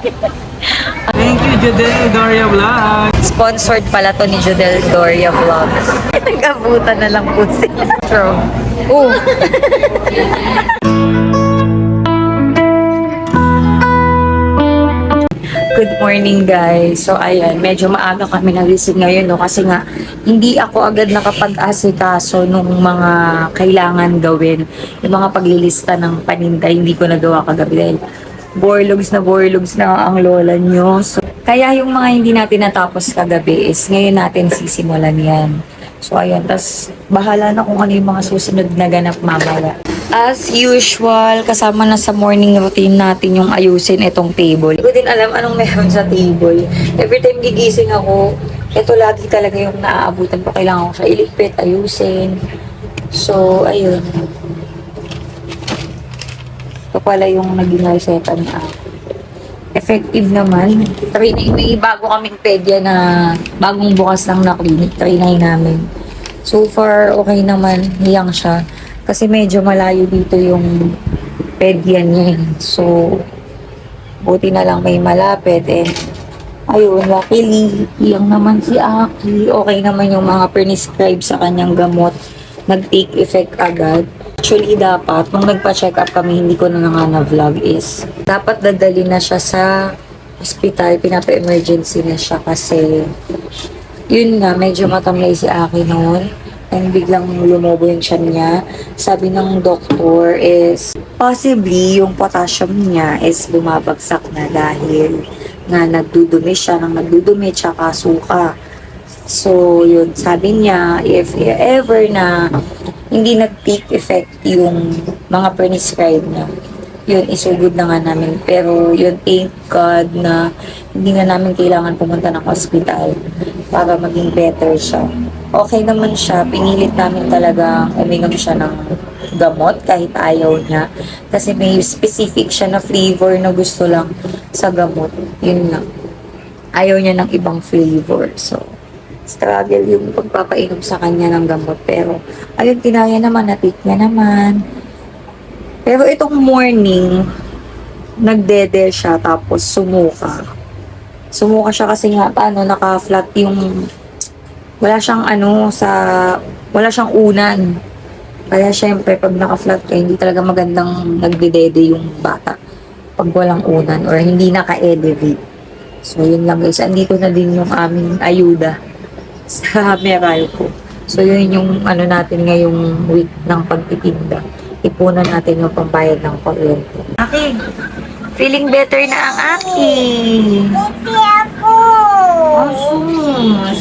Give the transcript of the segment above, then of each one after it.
Thank you, Jodel Doria Vlog. Sponsored pala to ni Jodel Doria Vlogs. Nag-abutan na lang po sila. True. Oh. Good morning guys. So ayan, medyo maaga kami nagising ngayon no kasi nga hindi ako agad nakapag-asikaso nung mga kailangan gawin. Yung mga paglilista ng paninda, hindi ko nagawa kagabi dahil borlogs na ang lola nyo. So, kaya yung mga hindi natin natapos kagabi is ngayon natin sisimulan yan. So ayan, tas bahala na kung ano yung mga susunod na ganap mamaya. As usual, kasama na sa morning routine natin yung ayusin itong table. Hindi ko din alam anong meron sa table. Every time gigising ako, ito lagi talaga yung naaabutan ko. Kailangan ko siya iligpit, ayusin. So, ayun. Ito pala yung naging reseta ni ako. Effective naman. May bago kaming pedya na bagong bukas lang na clinic. Trinay namin. So far, okay naman. Hiyang siya. Kasi medyo malayo dito yung pedya niya. So, buti na lang may malapit. And, ayun, luckily, hiyang naman si Aki. Okay naman yung mga prescribe sa kanyang gamot. Nag-take effect agad. Actually, dapat, nung nagpa-check up kami, hindi ko na nga na-vlog is, dapat dadali na siya sa hospital, pinapa-emergency na siya kasi, yun nga, medyo matamlay si Aki noon. And biglang lumobo yung tiyan niya. Sabi ng doktor is, possibly, yung potassium niya is bumabagsak na dahil nga nagdudumi siya, nang nagdudumi, tsaka suka. So, yun, sabi niya, if ever na hindi nag-take effect yung mga prescribe niya, yun, isugod na nga namin. Pero, yun, thank God na hindi na namin kailangan pumunta ng hospital para maging better siya. Okay naman siya. Pinilit namin talaga uminom siya ng gamot kahit ayaw niya. Kasi may specific siya na flavor na gusto lang sa gamot. Yun lang. Ayaw niya ng ibang flavor. So, struggle yung pagpapainom sa kanya ng gamot. Pero, ayun, kinaya naman, natik niya naman. Pero itong morning, nagdede siya, tapos sumuka. Sumuka siya kasi nga, naka-flat yung, wala siyang unan. Kaya syempre, pag naka-flat ka, hindi talaga magandang nagdedede yung bata. Pag walang unan, or hindi naka-elevate. So, yun lang guys. Andito na din yung aming ayuda sa Meralco. So, yun yung natin ngayong week ng pagtitinda. Ipunan natin yung pambayad ng kuryente. Aki, feeling better na ang Aki. Hindi ako. Asus.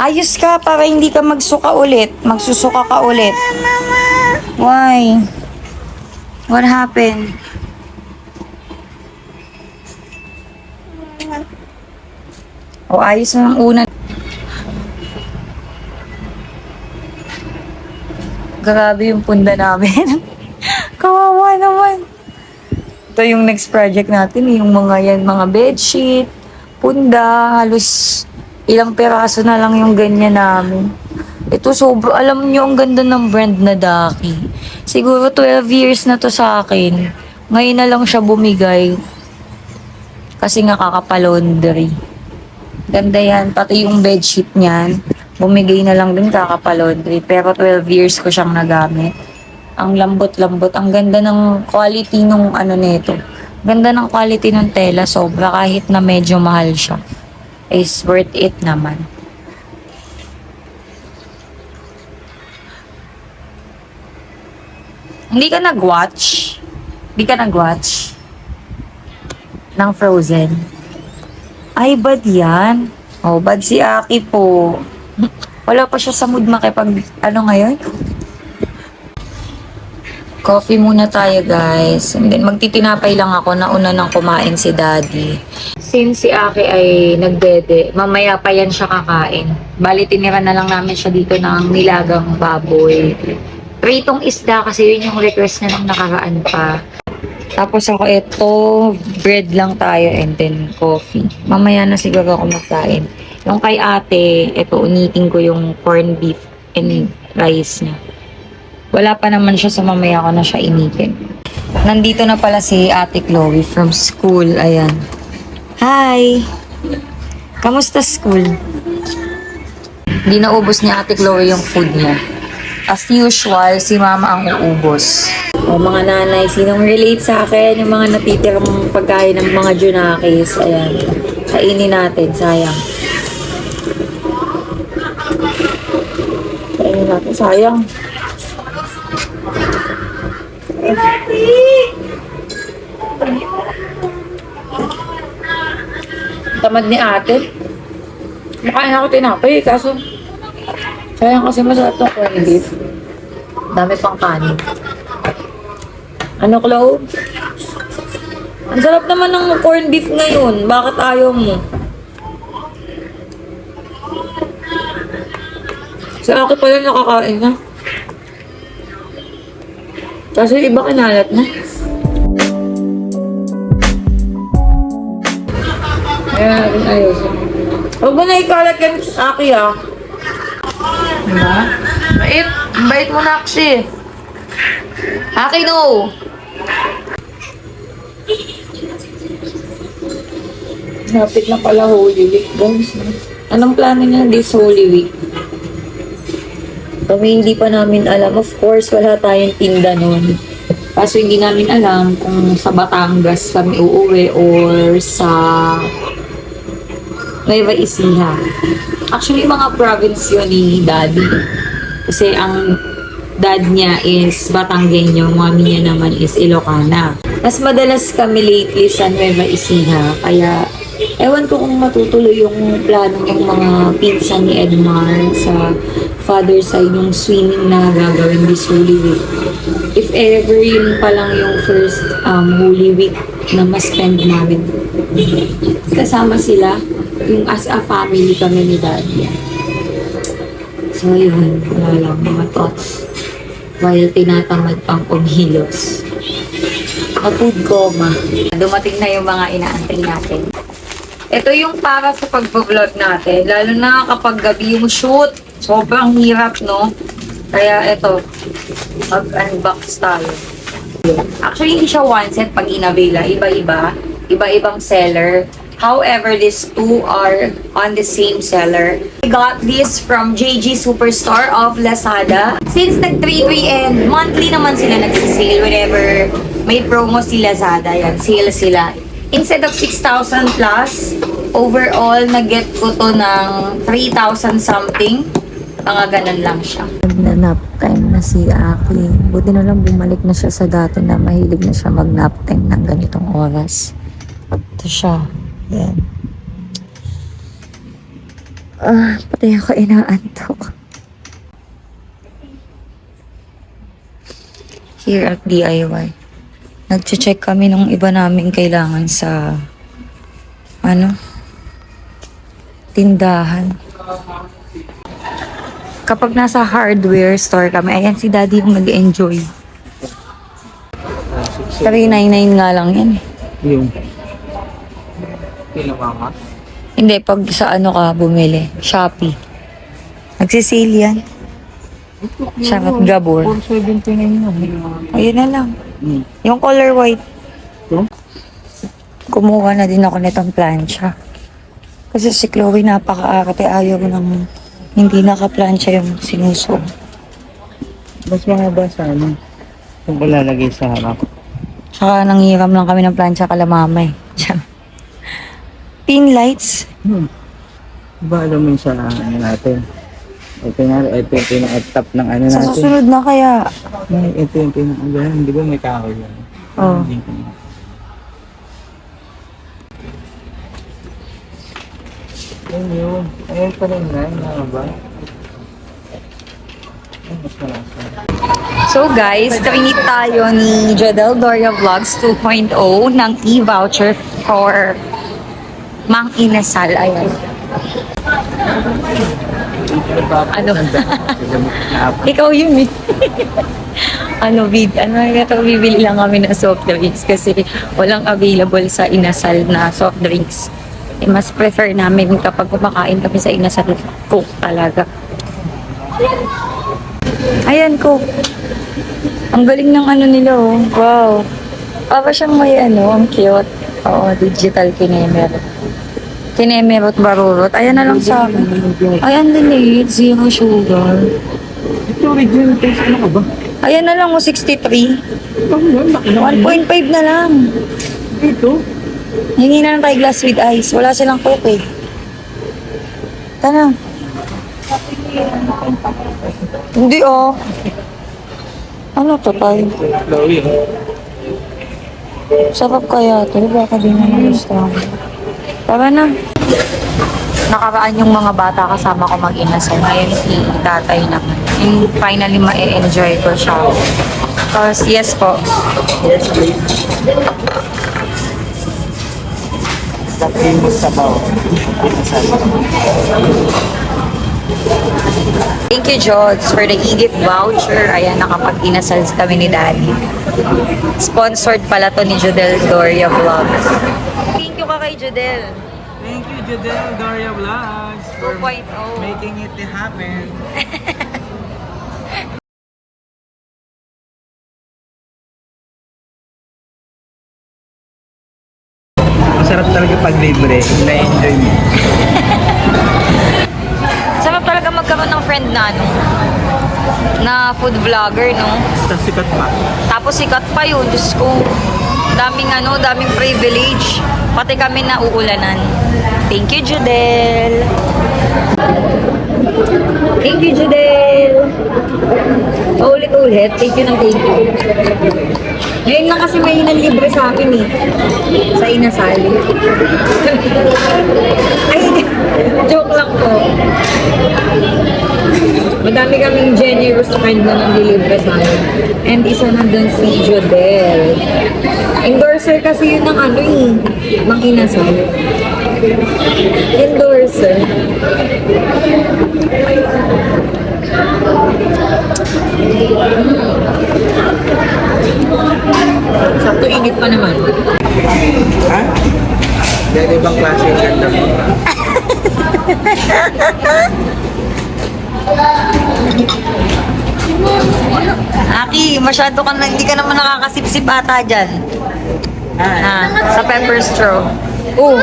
Ayos ka para hindi ka magsuka ulit. Magsusuka ka ulit. Why? What happened? O, ayos na ang una. Grabe yung punda namin. Kawawa naman. Ito yung next project natin. Yung mga bedsheet, punda, halos ilang peraso na lang yung ganyan namin. Ito alam nyo, ang ganda ng brand na Daki. Siguro 12 years na to sa akin. Ngayon na lang siya bumigay. Kasi nga kakapalaundry. Ganda yan. Pati yung bedsheet niyan. Bumigay na lang din kakapalaundry. Pero 12 years ko siyang nagamit. Ang lambot-lambot. Ang ganda ng quality nung nito. Ganda ng quality ng tela. Sobra kahit na medyo mahal siya. Is worth it naman. Hindi ka nag-watch? Hindi ka nag-watch? Ng Frozen? Ay, bad yan. Oh, bad si Aki po. Wala pa siya sa mood makipag, ngayon? Coffee muna tayo, guys. And then, magtitinapay lang ako. Nauna nang kumain si Daddy. Since si Aki ay nagdede, mamaya pa yan siya kakain. Bali, tinira na lang namin siya dito ng nilagang baboy. Pritong isda kasi yun yung request niya nung nakaraan pa. Tapos ako ito, bread lang tayo and then coffee. Mamaya na siguro ako magkain. Yung kay ate, ito unitin ko yung corned beef and rice niya. Wala pa naman siya sa mamaya ko na siya initin. Nandito na pala si Ate Chloe from school. Ayan. Hi! Kamusta school? Hindi naubos ni Ate Chloe yung food niya. As usual, si Mama ang uubos. O mga nanay, sinong relate sa akin? Yung mga natitirang pagkain ng mga Junakis. Ayan. Kainin natin, sayang. Kainin natin, sayang. Tamad ni ate. Makain ako tinapay, kaso sayang kasi masarap tong corned beef. Dami pang kanin. Ano, Chloe? Ang sarap naman ng corned beef ngayon. Bakit ayaw mo? Sa akin pala nakakain na. Kasi iba kinalat na. Ayan, ayos. Huwag mo na ikalat yan, Aki, ah. Diba? Bait. Bait mo na, Aki. Aki, no. Napit na pala Holy Week, guys. Anong plano niya this Holy Week? Kami hindi pa namin alam. Of course, wala tayong tinda nun. Kaso hindi namin alam kung sa Batangas kami uuwi or sa Nueva Ecija. Actually, mga province yun ni Daddy. Kasi ang dad niya is Batanggenyo, mami niya naman is Ilocana. Mas madalas kami lately sa Nueva Ecija. Kaya, ewan ko kung matutuloy yung plano ng mga pinsan ni Edmar sa father side, yung swimming na gagawin this Holy Week. If ever, yun pa lang yung first Holy Week na ma-spend namin. Kasama sila, yung as a family kami ni Daddy. So yun, wala lang mga thoughts while tinatamad pang kumilos. A-food coma. Dumating na yung mga inaantay natin. Ito yung para sa pag-vlog natin, lalo na kapag gabi yung shoot. Sobrang hirap, no? Kaya ito, mag-unbox tayo. Actually, hindi siya one set pag inabela. Iba-iba. Iba-ibang seller. However, these two are on the same seller. I got this from JG Superstore of Lazada. Since nag-3-3 and monthly naman sila nagsisale whenever may promo si Lazada. Yan, sale sila. Instead of 6,000 plus, overall, nag-get ko to ng 3,000 something. Mga ganun lang siya. Nag-nap time na si Aki. Buti na lang bumalik na siya sa dati na mahilig na siya mag-nap time ng ganitong oras. Ito siya. Yan. Pati ako inaantok. Here at DIY. Nag-check kami ng iba namin kailangan sa tindahan. Kapag nasa hardware store kami, ayan si Daddy yung nag-enjoy. 399 nga lang yan. Yung pinamama. Hindi, pag sa ka bumili, Shopee. Nagsisale yan. Sarap gabor. 479 yun. Ayun na lang. Hmm. Yung color white. Ito? Kumuha na din ako nitong plancha. Kasi si Chloe napaka-arte. Ayaw ng hindi naka-plancha yung sinusuot. Mas mahaba sa ano. Kung lalagay sa harap. Saka nanghiram lang kami ng plancha kala mama eh. Pin lights. Diba alam mo yung sa ano natin? Ito nga, ito yung pinaka-top ng ano Sa natin. susunod na kaya. Ito yung pinaka-ganyan. Di ba may kahoy yan? Oh. Ayun yun. Ayun pa rin na. Ano ba? Mas malasa. So guys, trinit tayo ni Jadel Doria Vlogs 2.0 ng e-voucher for Mang Inasal. Ayan. Ano? Ikaw yun eh. bibili lang kami ng soft drinks kasi walang available sa Inasal na soft drinks. Eh, mas prefer namin kapag kumakain kami sa Inasal, Coke talaga. Ayan, Coke. Ang galing ng ano nila, oh. Wow. Para siyang may ang cute. Oo, digital kinemerot. Kinemerot barurot. Ayan na lang sa akin. Ayan din eh, zero sugar. Ito, original taste. Ano ka ba? Ayan na lang, 63. Ito, laki na. 1.5 na lang. Ito. Hingi na lang tayo glass with ice. Wala silang coke eh. Tanong. Hindi oh. Ano to tayo? Chloe. Sarap kaya ito. Baka din naman gusto ko. Tara na. Nakaraan yung mga bata kasama ko mag-inasal. Ngayon si tatay naman. And finally ma-enjoy ko siya. Tapos yes po. Yes, please. Sa famous sabaw. Thank you, Jods, for the e-gift voucher. Ayan, nakapag-inasal kami ni Daddy. Sponsored pala to ni Jodel Doria Vlogs. Thank you ka kay Jodel. Thank you, Jadel Doria Vlogs, for 2.0. making it happen. Masarap talaga pag libre. Na-enjoy mo. Sarap talaga magkaroon ng friend na, na food vlogger, no? Tapos sikat pa. Tapos sikat pa yun. Diyos ko, daming privilege. Pati kami na uulanan. Thank you, Jodel. Thank you, Jodel. Ulit-ulit. Thank you ng thank you. Ngayon lang kasi may libre sa akin eh. Sa Inasal. Ay, joke lang po. Madami kaming generous friend na nang-deliver sa akin. And isa nandun si Jodel. Endorser kasi yun ng Mang Inasal. Endorser. Sakto init pa naman. Ha? Yan ibang klase yung ganda mo. Aki, masyado ka na, hindi ka naman nakakasip-sip ata dyan. Sa pepper straw. Oo.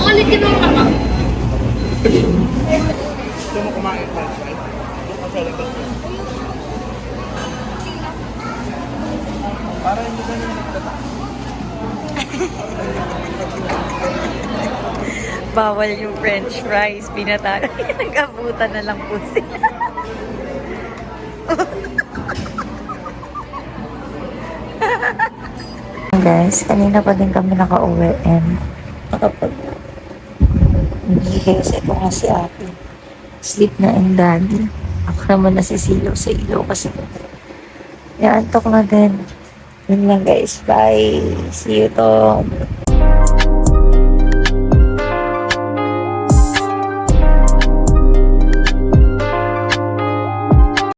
Ulit ka naman ako. Gusto mo kumain pa? Para hindi ka nang Bawal yung french fries. Pinatalo. Nag-abutan na lang po sila. Guys, kanina pa din kami nakauwi and nakapag-gihis. Ito nga si ate. Sleep na and daddy. Ako naman nasisilaw sa ilaw kasi antok na din. Yun lang guys. Bye. See you to.